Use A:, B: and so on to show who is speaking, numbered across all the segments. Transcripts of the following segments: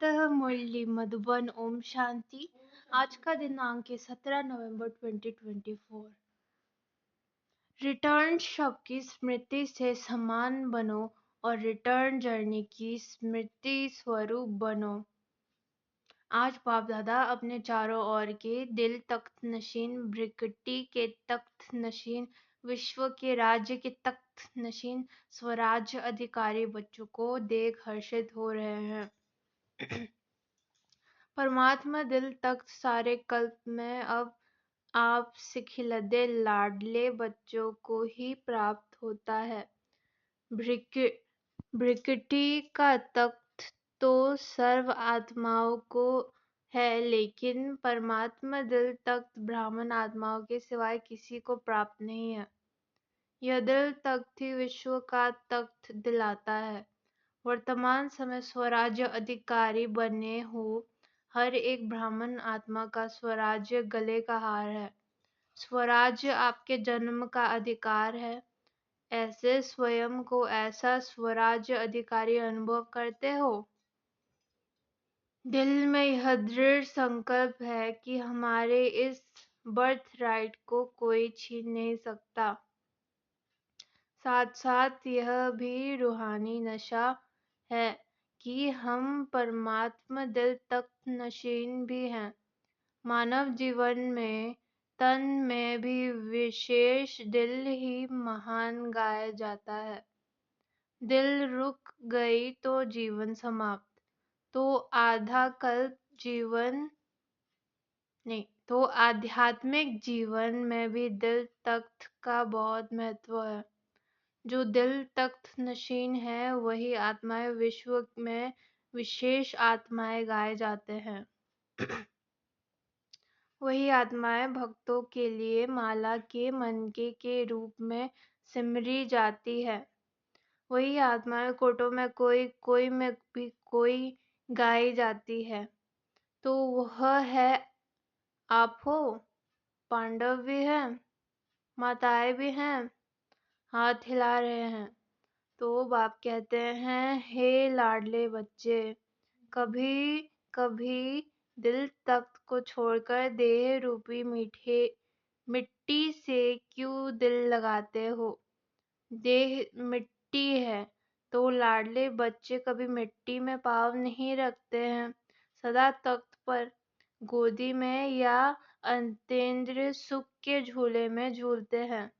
A: प्रातः मुरली मधुबन। ओम शांति। आज का दिनांक है 17 नवंबर 2024। रिटर्न शब्द की स्मृति से समान बनो और रिटर्न जर्नी की स्मृति स्वरूप बनो। आज बाप दादा अपने चारों ओर के दिल तख्त नशीन, ब्रिकटी के तख्त नशीन, विश्व के राज्य के तख्त नशीन स्वराज्य अधिकारी बच्चों को देख हर्षित हो रहे हैं। परमात्मा दिल तख्त सारे कल्प में अब आप सिखिलदे लाडले बच्चों को ही प्राप्त होता है। ब्रिकटी का तख्त तो सर्व आत्माओं को है, लेकिन परमात्मा दिल तख्त ब्राह्मण आत्माओं के सिवाय किसी को प्राप्त नहीं है। यह दिल तख्त ही विश्व का तख्त दिलाता है। वर्तमान समय स्वराज्य अधिकारी बने हो हर एक ब्राह्मण आत्मा का स्वराज्य गले का हार है। स्वराज्य आपके जन्म का अधिकार है। ऐसे स्वयं को ऐसा स्वराज्य अधिकारी अनुभव करते हो। दिल में यह दृढ़ संकल्प है कि हमारे इस बर्थ राइट को कोई छीन नहीं सकता। साथ साथ यह भी रूहानी नशा है कि हम परमात्मा दिल तख्त नशीन भी हैं। मानव जीवन में तन में भी विशेष दिल ही महान गाया जाता है। दिल रुक गई तो जीवन समाप्त। तो आधा कल्प जीवन नहीं तो आध्यात्मिक जीवन में भी दिल तख्त का बहुत महत्व है। जो दिल तख्त नशीन है वही आत्माएं विश्व में विशेष आत्माएं गाए जाते हैं। वही आत्माएं भक्तों के लिए माला के मनके के रूप में सिमरी जाती है। वही आत्माएं कोटों में कोई में भी कोई गाई जाती है। तो वह है आप हो। पांडव भी हैं, माताएं भी हैं, हाथ हिला रहे हैं। तो बाप कहते हैं, हे लाडले बच्चे, कभी कभी दिल तख्त को छोड़कर देह रूपी मिट्टी से क्यों दिल लगाते हो। देह मिट्टी है तो लाडले बच्चे कभी मिट्टी में पाँव नहीं रखते हैं। सदा तख्त पर, गोदी में या अंतेंद्र सुख के झूले में झूलते हैं।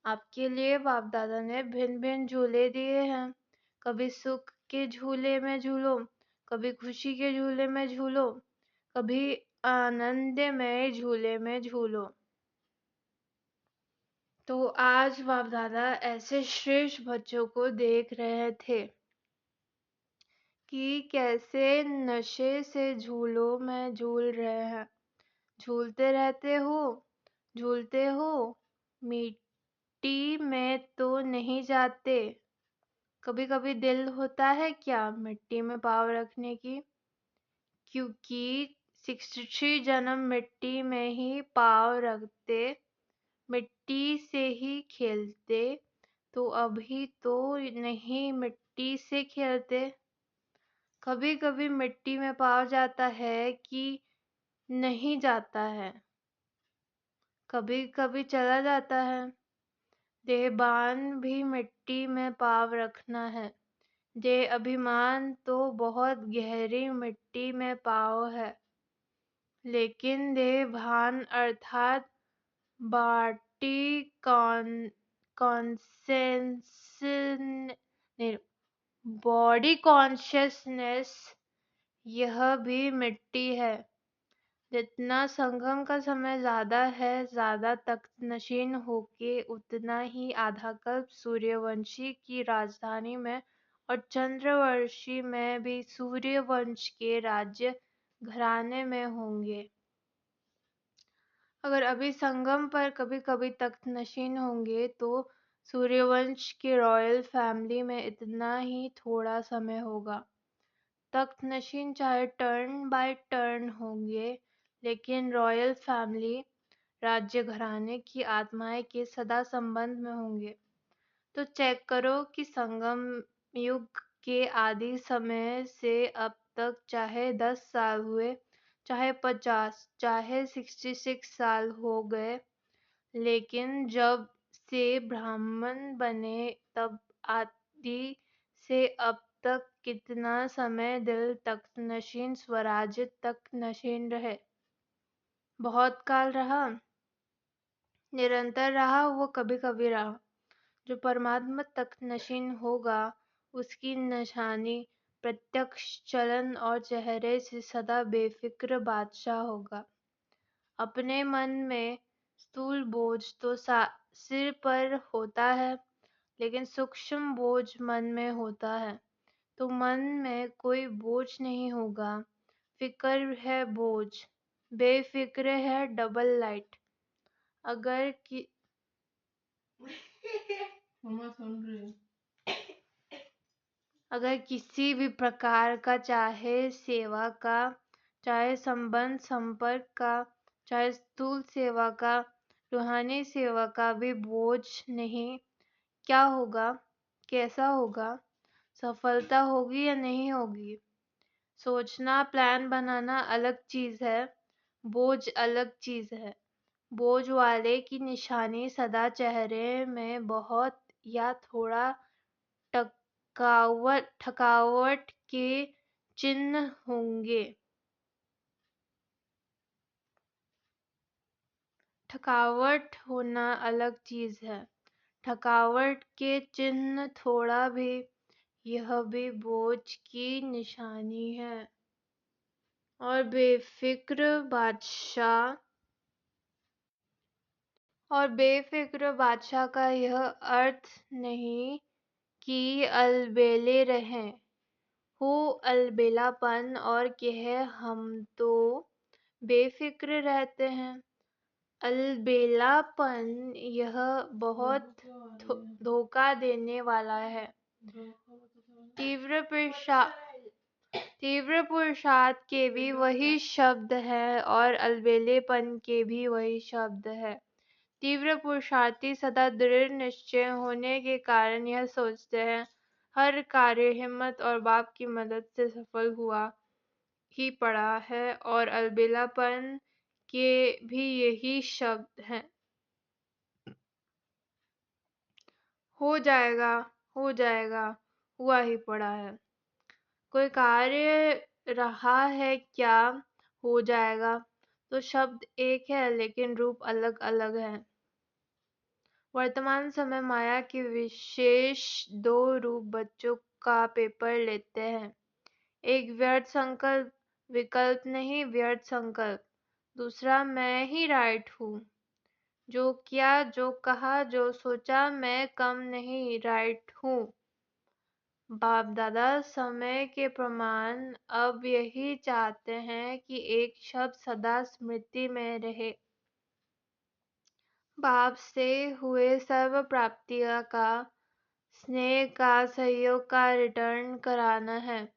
A: आपके लिए बाप दादा ने भिन्न भिन्न झूले दिए हैं। कभी सुख के झूले में झूलो, कभी खुशी के झूले में झूलो, कभी आनंदमय झूले में झूलो। तो आज बाप दादा ऐसे श्रेष्ठ बच्चों को देख रहे थे कि कैसे नशे से झूलों में झूल रहे हैं। झूलते रहते हो, झूलते हो, मिट्टी में तो नहीं जाते। कभी कभी दिल होता है क्या मिट्टी में पाँव रखने की, क्योंकि 63 जन्म मिट्टी में ही पाँव रखते, मिट्टी से ही खेलते, तो अभी तो नहीं मिट्टी से खेलते। कभी कभी मिट्टी में पाँव जाता है कि नहीं जाता है, कभी कभी चला जाता है। देहबान भी मिट्टी में पाँव रखना है। देह अभिमान तो बहुत गहरी मिट्टी में पाँव है, लेकिन देह भान अर्थात बाटी बॉडी कॉन्शियसनेस, यह भी मिट्टी है। जितना संगम का समय ज्यादा है, ज्यादा तख्त नशीन होके उतना ही आधा कल्प सूर्यवंशी की राजधानी में और चंद्रवंशी में भी सूर्यवंश के राज्य घराने में होंगे। अगर अभी संगम पर कभी कभी तख्त नशीन होंगे तो सूर्यवंश के रॉयल फैमिली में इतना ही थोड़ा समय होगा। तख्त नशीन चाहे टर्न बाय टर्न होंगे, लेकिन रॉयल फैमिली राज्य घराने की आत्माएं के सदा संबंध में होंगे। तो चेक करो कि संगम युग के आदि समय से अब तक, चाहे 10 साल हुए, चाहे 50, चाहे 66 साल हो गए, लेकिन जब से ब्राह्मण बने तब आदि से अब तक कितना समय दिल तक नशीन, स्वराज्य तक नशीन रहे? बहुत काल रहा, निरंतर रहा, वो कभी-कभी रहा। जो परमात्मा तक नशीन होगा, उसकी निशानी प्रत्यक्ष चलन और चेहरे से सदा बेफिक्र बादशाह होगा। अपने मन में स्थूल बोझ तो सिर पर होता है, लेकिन सूक्ष्म बोझ मन में होता है। तो मन में कोई बोझ नहीं होगा, फिक्र है बोझ, बेफिक्र है डबल लाइट। अगर कि मम्मा सुन रही, अगर किसी भी प्रकार का, चाहे सेवा का, चाहे संबंध संपर्क का, चाहे स्थूल सेवा का, रूहानी सेवा का भी बोझ नहीं, क्या होगा? कैसा होगा? सफलता होगी या नहीं होगी? सोचना, प्लान बनाना अलग चीज है, बोझ अलग चीज है। बोझ वाले की निशानी सदा चेहरे में बहुत या थोड़ा थकावट के चिन्ह होंगे। थकावट होना अलग चीज है, थकावट के चिन्ह थोड़ा भी, यह भी बोझ की निशानी है। और बेफिक्र बादशाह का यह अर्थ नहीं कि अलबेले रहें, हो अलबेलापन और कहे हम तो बेफिक्र रहते हैं। अलबेलापन यह बहुत धोखा देने वाला है। तीव्र पुरुषार्थ के भी वही शब्द है और अलबेलेपन के भी वही शब्द है। तीव्र पुरुषार्थी सदा दृढ़ निश्चय होने के कारण यह सोचते हैं, हर कार्य हिम्मत और बाप की मदद से सफल हुआ ही पड़ा है, और अलबेलापन के भी यही शब्द हैं, हो जाएगा, हो जाएगा, हुआ ही पड़ा है। कोई कार्य रहा है क्या, हो जाएगा, तो शब्द एक है लेकिन रूप अलग अलग है। वर्तमान समय माया के विशेष दो रूप बच्चों का पेपर लेते हैं। एक व्यर्थ संकल्प, विकल्प नहीं व्यर्थ संकल्प। दूसरा मैं ही राइट हूँ। जो किया, जो कहा, जो सोचा, मैं कम नहीं राइट हूँ। बाप दादा समय के प्रमाण अब यही चाहते हैं कि एक शब्द सदा स्मृति में रहे। बाप से हुए सर्व प्राप्तियों का, स्नेह का, सहयोग का रिटर्न कराना है।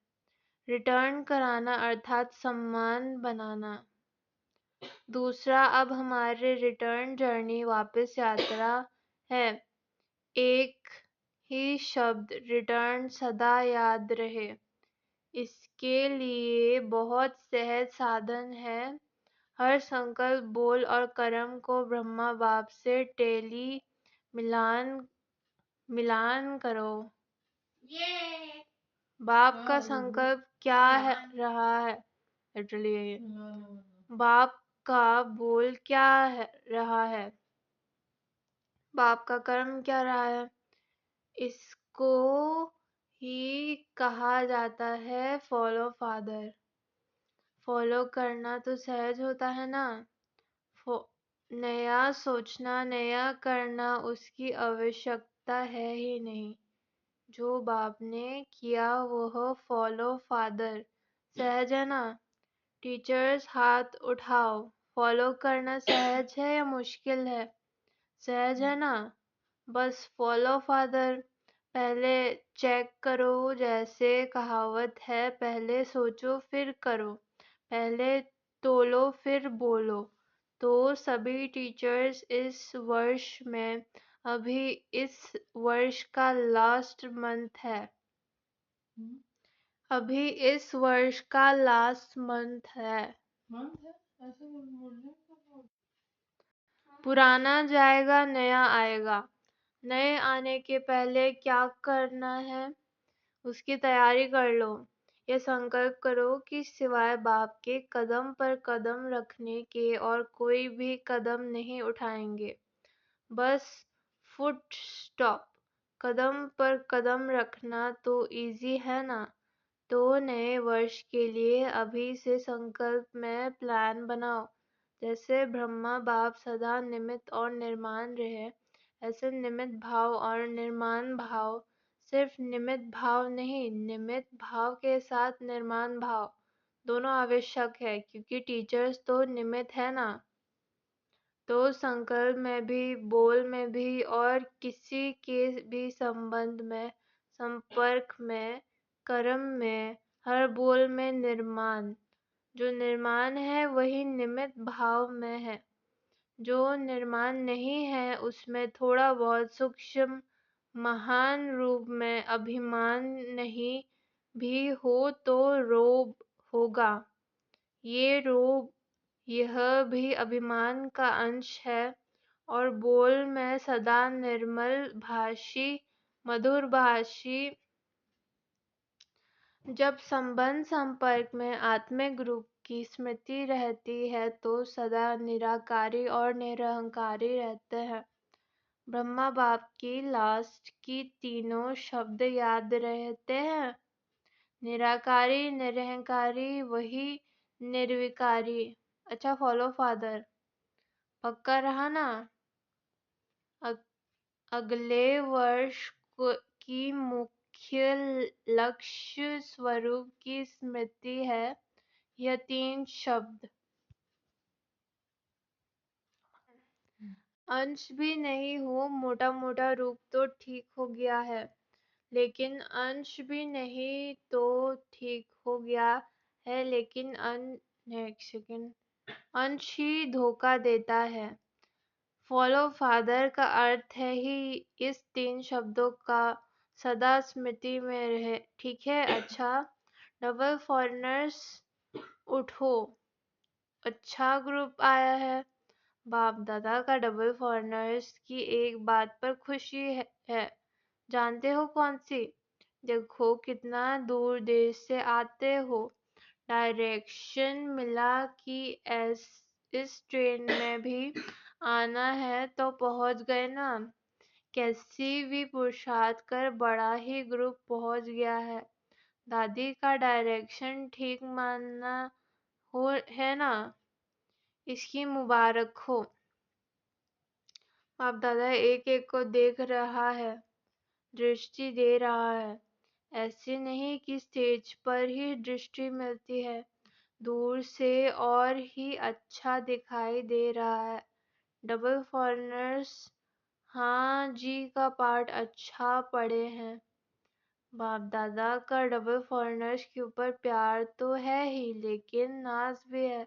A: रिटर्न कराना अर्थात सम्मान बनाना। दूसरा, अब हमारे रिटर्न जर्नी, वापस यात्रा है। एक ही शब्द रिटर्न सदा याद रहे। इसके लिए बहुत सहज साधन है। हर संकल्प, बोल और कर्म को ब्रह्मा बाप से मिलान करो। बाप का संकल्प क्या है रहा है? लिटरली यही। बाप का बोल क्या रहा है? बाप का कर्म क्या रहा है? इसको ही कहा जाता है फॉलो फादर। फॉलो करना तो सहज होता है ना। नया सोचना, नया करना उसकी आवश्यकता है ही नहीं। जो बाप ने किया वह फॉलो फादर सहज है ना। टीचर्स हाथ उठाओ। फॉलो करना सहज है या मुश्किल है? सहज है ना। बस फॉलो फादर। पहले चेक करो, जैसे कहावत है, पहले सोचो फिर करो, पहले तोलो फिर बोलो। तो सभी टीचर्स इस वर्ष में, अभी इस वर्ष का लास्ट मंथ है, अभी इस वर्ष का लास्ट मंथ है। पुराना जाएगा, नया आएगा। नए आने के पहले क्या करना है उसकी तैयारी कर लो। ये संकल्प करो कि सिवाय बाप के कदम पर कदम रखने के और कोई भी कदम नहीं उठाएंगे। बस फुट स्टॉप। कदम पर कदम रखना तो इजी है ना। तो नए वर्ष के लिए अभी से संकल्प में प्लान बनाओ। जैसे ब्रह्मा बाप सदा निमित्त और निर्माण रहे, ऐसे निमित्त भाव और निर्माण भाव। सिर्फ निमित्त भाव नहीं, निमित्त भाव के साथ निर्माण भाव दोनों आवश्यक है, क्योंकि टीचर्स तो निमित्त है ना। तो संकल्प में भी, बोल में भी और किसी के भी संबंध में, संपर्क में, कर्म में, हर बोल में निर्माण। जो निर्माण है वही निमित्त भाव में है। जो निर्माण नहीं है उसमें थोड़ा बहुत सूक्ष्म महान रूप में अभिमान नहीं भी हो तो रोब होगा। ये रोब, यह भी अभिमान का अंश है। और बोल में सदा निर्मल भाषी, मधुर भाषी। जब संबंध संपर्क में आत्मिक रूप की स्मृति रहती है तो सदा निराकारी और निरहंकारी रहते हैं। ब्रह्मा बाप की लास्ट की तीनों शब्द याद रहते हैं। निराकारी, निरहंकारी, वही निर्विकारी। अच्छा फॉलो फादर, पक्का रहा ना। अगले वर्ष की मुख्य लक्ष्य स्वरूप की स्मृति है। यह 3 शब्द। अंश भी नहीं हो, मोटा मोटा रूप तो ठीक हो गया है, लेकिन अंश भी नहीं तो ठीक हो गया है, लेकिन एक सेकेंड, अंश ही धोखा देता है। फॉलो फादर का अर्थ है ही इस 3 शब्दों का सदा स्मृति में रहे, ठीक है। अच्छा डबल फॉरेनर्स उठो, अच्छा ग्रुप आया है। बाप दादा का डबल फॉरेनर्स की एक बात पर खुशी है। जानते हो कौन सी? देखो कितना दूर देश से आते हो। डायरेक्शन मिला कि इस ट्रेन में भी आना है तो पहुंच गए ना। कैसी भी पुरुषार्थ कर बड़ा ही ग्रुप पहुंच गया है। दादी का डायरेक्शन ठीक मानना हो है ना। इसकी मुबारक हो। बाप दादा एक एक को देख रहा है, दृष्टि दे रहा है। ऐसे नहीं कि स्टेज पर ही दृष्टि मिलती है, दूर से और ही अच्छा दिखाई दे रहा है। डबल फॉरेनर्स हाँ जी का पाठ अच्छा पढ़े हैं। बाप दादा का डबल फॉरेनर्स के ऊपर प्यार तो है ही, लेकिन नाज भी है,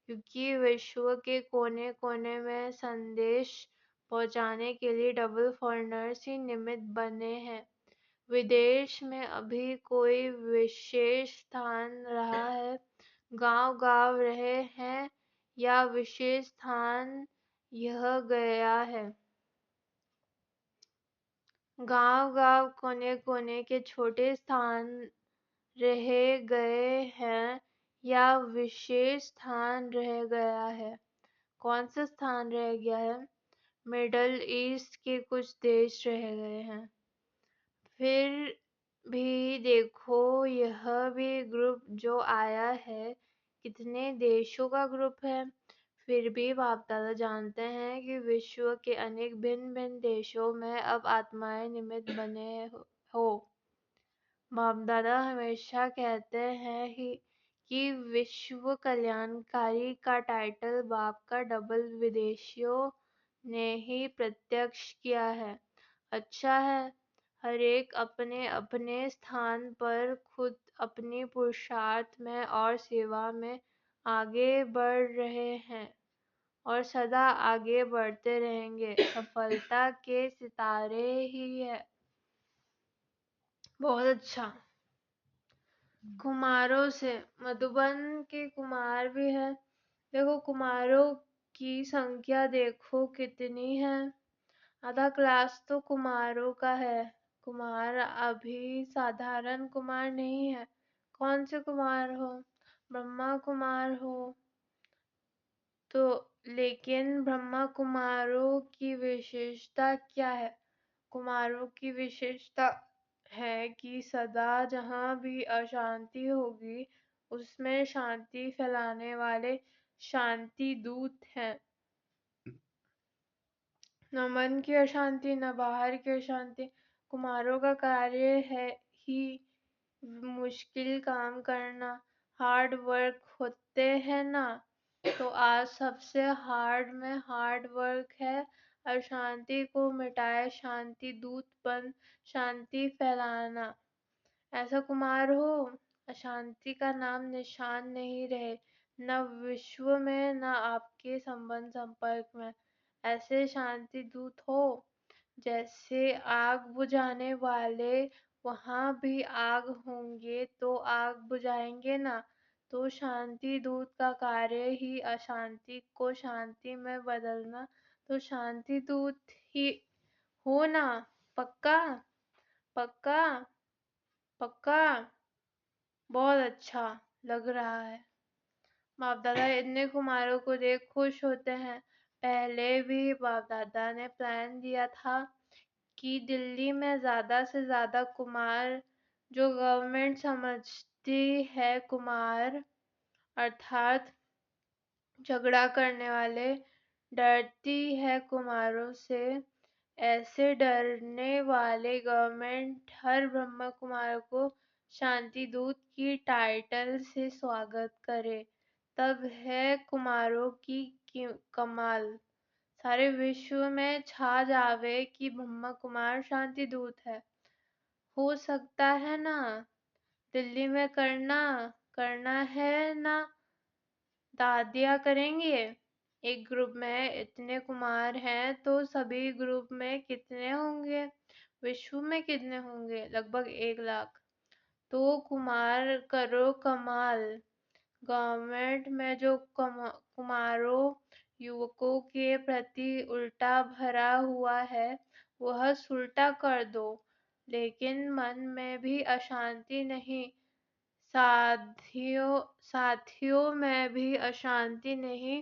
A: क्योंकि विश्व के कोने कोने में संदेश पहुंचाने के लिए डबल फॉरेनर्स ही निमित्त बने हैं। विदेश में अभी कोई विशेष स्थान रहा है, गांव गांव रहे हैं, या विशेष स्थान यह गया है। गांव गांव कोने कोने के छोटे स्थान रह गए हैं, या विशेष स्थान रह गया है। कौन सा स्थान रह गया है? मिडल ईस्ट के कुछ देश रह गए हैं। फिर भी देखो यह भी ग्रुप जो आया है, कितने देशों का ग्रुप है। फिर भी बाप दादा जानते हैं कि विश्व के अनेक भिन्न भिन्न देशों में अब आत्माएं निमित्त बने हो। बाप दादा हमेशा कहते हैं ही कि विश्व कल्याणकारी का टाइटल बाप का डबल विदेशियों ने ही प्रत्यक्ष किया है। अच्छा है, हर एक अपने अपने स्थान पर खुद अपनी पुरुषार्थ में और सेवा में आगे बढ़ रहे हैं और सदा आगे बढ़ते रहेंगे। सफलता के सितारे ही है। बहुत अच्छा। कुमारों से मधुबन के कुमार भी है। देखो कुमारों की संख्या देखो कितनी है। आधा क्लास तो कुमारों का है। कुमार अभी साधारण कुमार नहीं है। कौन से कुमार हो? ब्रह्मा कुमार हो तो, लेकिन ब्रह्मा कुमारों की विशेषता क्या है? कुमारों की विशेषता है कि सदा जहाँ भी अशांति होगी उसमें शांति फैलाने वाले शांति दूत हैं। न मन की अशांति न बाहर की अशांति। कुमारों का कार्य है ही मुश्किल काम करना, हार्ड वर्क होते हैं ना। तो आज सबसे हार्ड में हार्ड वर्क है अशांति को मिटाए शांति दूत बन शांति फैलाना। ऐसा कुमार हो अशांति का नाम निशान नहीं रहे, न विश्व में न आपके संबंध संपर्क में। ऐसे शांति दूत हो जैसे आग बुझाने वाले वहां भी आग होंगे तो आग बुझाएंगे ना। तो शांति दूत का कार्य ही अशांति को शांति में बदलना। तो शांति दूत ही हो ना। पक्का? पक्का? पक्का? बहुत अच्छा लग रहा है। बाप दादा इतने कुमारों को देख खुश होते हैं। पहले भी बाप दादा ने प्लान दिया था कि दिल्ली में ज्यादा से ज्यादा कुमार, जो गवर्नमेंट समझती है कुमार अर्थात झगड़ा करने वाले, डरती है कुमारों से। ऐसे डरने वाले गवर्नमेंट हर ब्रह्म कुमार को शांति दूत की टाइटल से स्वागत करे। तब है कुमारों की कमाल। सारे विश्व में छा जावे कि ब्रह्मा कुमार शांति दूत है। हो सकता है ना? दिल्ली में करना है ना? दादिया करेंगे। एक ग्रुप में इतने कुमार हैं तो सभी ग्रुप में कितने होंगे? विश्व में कितने होंगे? लगभग 1 लाख। तो कुमार करो कमाल। गवर्नमेंट में जो कुमारों युवकों के प्रति उल्टा भरा हुआ है वह सुलटा कर दो। लेकिन मन में भी अशांति नहीं, साथियों में भी अशांति नहीं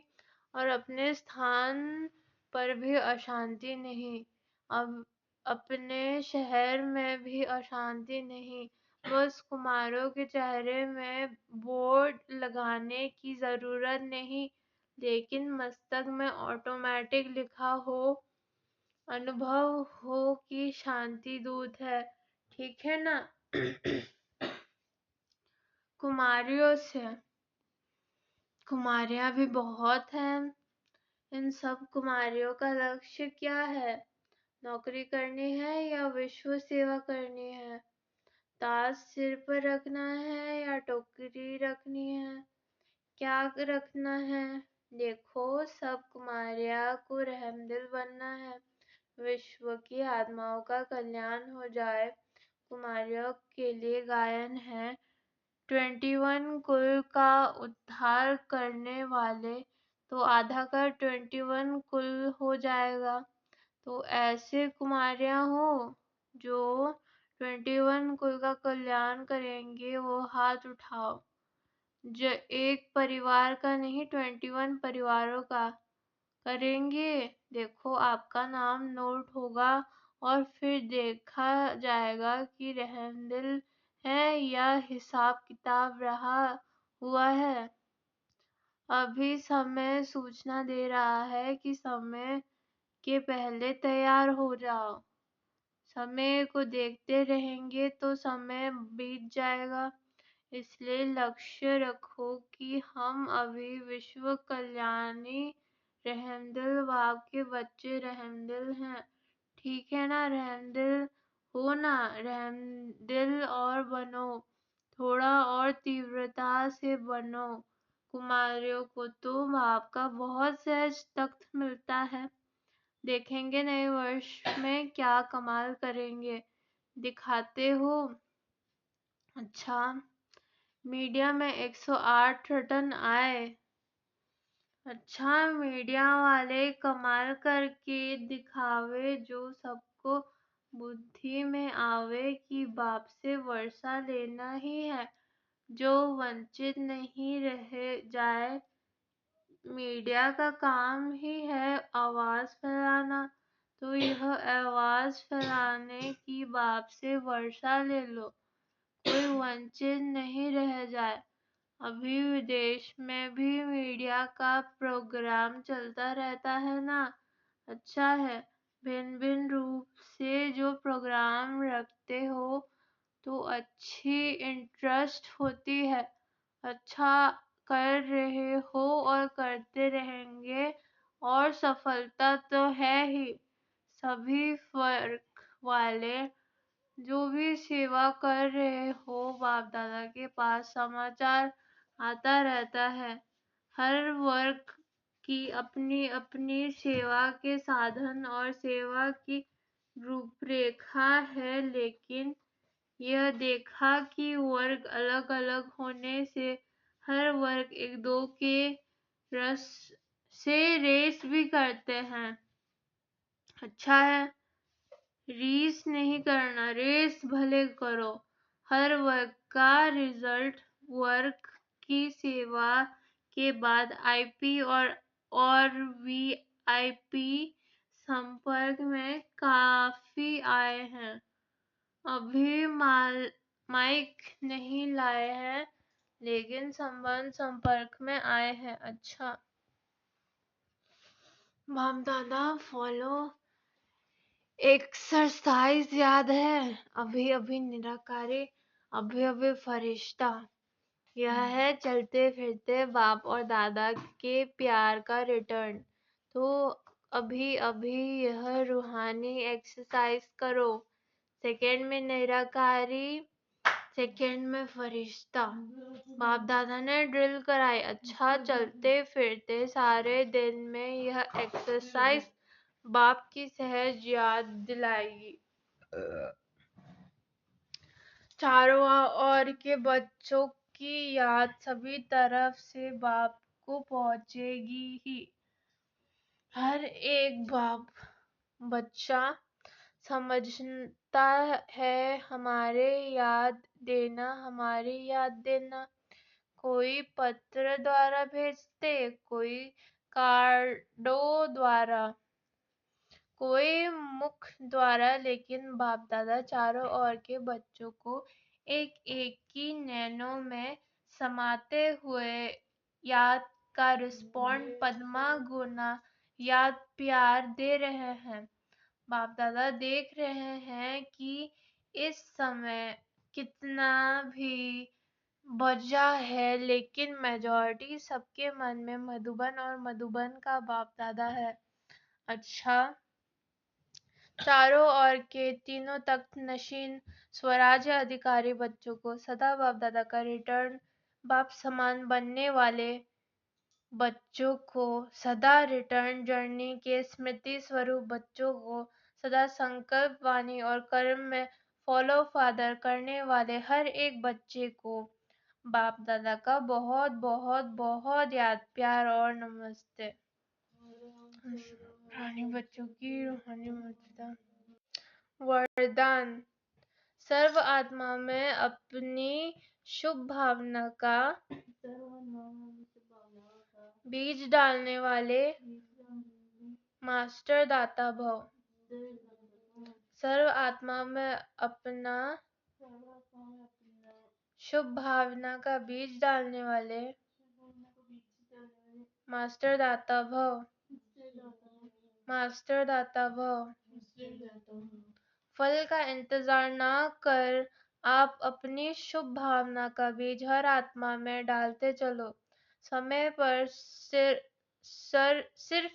A: और अपने स्थान पर भी अशांति नहीं। अब अपने शहर में भी अशांति नहीं। बस कुमारों के चेहरे में बोर्ड लगाने की जरूरत नहीं, लेकिन मस्तक में ऑटोमेटिक लिखा हो, अनुभव हो कि शांति दूत है। ठीक है ना? कुमारियों से कुमारियां भी बहुत हैं। इन सब कुमारियों का लक्ष्य क्या है? नौकरी करनी है या विश्व सेवा करनी है? ताज सिर पर रखना है या टोकरी रखनी है? क्या रखना है? देखो सब कुमारियां को रहमदिल बनना है। विश्व की आत्माओं का कल्याण हो जाए। कुमारियों के लिए गायन है 21 कुल का उद्धार करने वाले, तो आधा का 21 कुल हो जाएगा। तो ऐसे कुमारियां हो जो 21 कुल का कल्याण करेंगे वो हाथ उठाओ। एक परिवार का नहीं 21 परिवारों का करेंगे। देखो आपका नाम नोट होगा और फिर देखा जाएगा कि रहमदिल है या हिसाब किताब रहा हुआ है। अभी समय सूचना दे रहा है कि समय के पहले तैयार हो जाओ। समय को देखते रहेंगे तो समय बीत जाएगा। इसलिए लक्ष्य रखो कि हम अभी विश्व कल्याणी रहमदिल बाप के बच्चे रहमदिल हैं। ठीक है ना? रहमदिल हो ना? रहमदिल और बनो, थोड़ा और तीव्रता से बनो। कुमारियों को तो बाप का बहुत सहज तख्त मिलता है। देखेंगे नए वर्ष में क्या कमाल करेंगे। दिखाते हो? अच्छा मीडिया में 108 रटन आए। अच्छा, मीडिया वाले कमाल करके दिखावे जो सबको बुद्धि में आवे कि बाप से वर्षा लेना ही है, जो वंचित नहीं रह जाए। मीडिया का काम ही है आवाज फैलाना, तो यह आवाज फैलाने की बाप से वर्षा ले लो, कोई वंचित नहीं रह जाए। अभी विदेश में भी मीडिया का प्रोग्राम चलता रहता है ना। अच्छा है, भिन्न भिन्न रूप से जो प्रोग्राम रखते हो तो अच्छी इंटरेस्ट होती है। अच्छा कर रहे हो और करते रहेंगे, और सफलता तो है ही। सभी वर्ग वाले जो भी सेवा कर रहे हो, बाप दादा के पास समाचार आता रहता है। हर वर्ग की अपनी अपनी सेवा के साधन और सेवा की रूपरेखा है, लेकिन यह देखा कि वर्ग अलग अलग होने से हर वर्ग एक दो के रस से रेस भी करते हैं। अच्छा है, रीस नहीं करना, रेस भले करो। हर वर्ग का रिजल्ट वर्ग की सेवा के बाद आईपी और वीआईपी संपर्क में काफी आए हैं। अभी माइक नहीं लाए हैं, लेकिन संबंध संपर्क में आए हैं। अच्छा, बाप दादा फॉलो एक्सरसाइज याद है? अभी अभी निराकारी, अभी अभी फरिश्ता। यह है चलते फिरते बाप और दादा के प्यार का रिटर्न। तो अभी अभी यह रूहानी एक्सरसाइज करो। सेकंड में निराकारी, सेकंड में फरिश्ता। बाप दादा ने ड्रिल कराई। अच्छा, चलते फिरते सारे दिन में यह एक्सरसाइज बाप की सहज याद दिलाएगी। चारों ओर के बच्चों की याद सभी तरफ से बाप को पहुंचेगी ही। हर एक बाप बच्चा समझता है हमारी याद देना। कोई पत्र द्वारा भेजते, कोई कार्डों द्वारा, कोई मुख द्वारा, लेकिन बाप दादा चारों ओर के बच्चों को एक एक की नैनों में समाते हुए याद का रिस्पॉन्ड पद्मा गुना याद प्यार दे रहे हैं। बाप दादा देख रहे हैं कि इस समय कितना भी बचा है, लेकिन मेजॉरिटी सबके मन में मधुबन और मधुबन का बाप दादा है। अच्छा, चारों ओर के तीनों तख्त नशीन स्वराज्य अधिकारी बच्चों को सदा बाप दादा का रिटर्न, बाप समान बनने वाले बच्चों को सदा रिटर्न जर्नी के स्मृति स्वरूप बच्चों को सदा संकल्प वाणी और कर्म में फॉलो फादर करने वाले हर एक बच्चे को बाप दादा का बहुत बहुत बहुत याद प्यार और नमस्ते। प्राणी बच्चों की रूहानी मर्यादा। वरदान। सर्व आत्मा में अपनी शुभ भावना का बीज डालने वाले मास्टर दाता भव। सर्व आत्मा में अपना शुभ भावना का बीज डालने वाले मास्टर दाता भव। मास्टर दाता भव। फल का इंतजार ना कर आप अपनी शुभ भावना का बीज हर आत्मा में डालते चलो। समय पर सिर्फ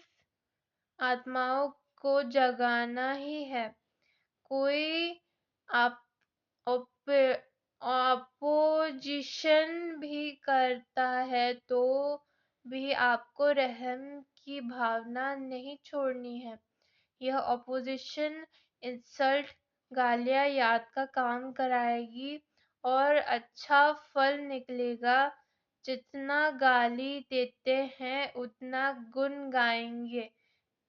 A: आत्माओं को जगाना ही है। कोई आप अपोजिशन भी करता है तो भी आपको रहम की भावना नहीं छोड़नी है। यह अपोजिशन इंसल्ट, गालियां याद का काम कराएगी और अच्छा फल निकलेगा। जितना गाली देते हैं उतना गुण गाएंगे।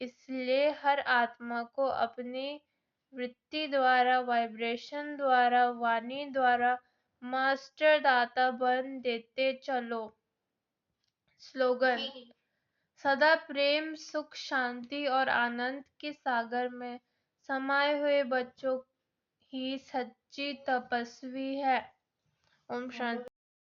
A: इसलिए हर आत्मा को अपनी वृत्ति द्वारा, वाइब्रेशन द्वारा, वाणी द्वारा मास्टर दाता बन देते चलो। स्लोगन: सदा प्रेम, सुख, शांति और आनंद के सागर में समाये हुए बच्चों ही सच्ची तपस्वी है। ओम शांति।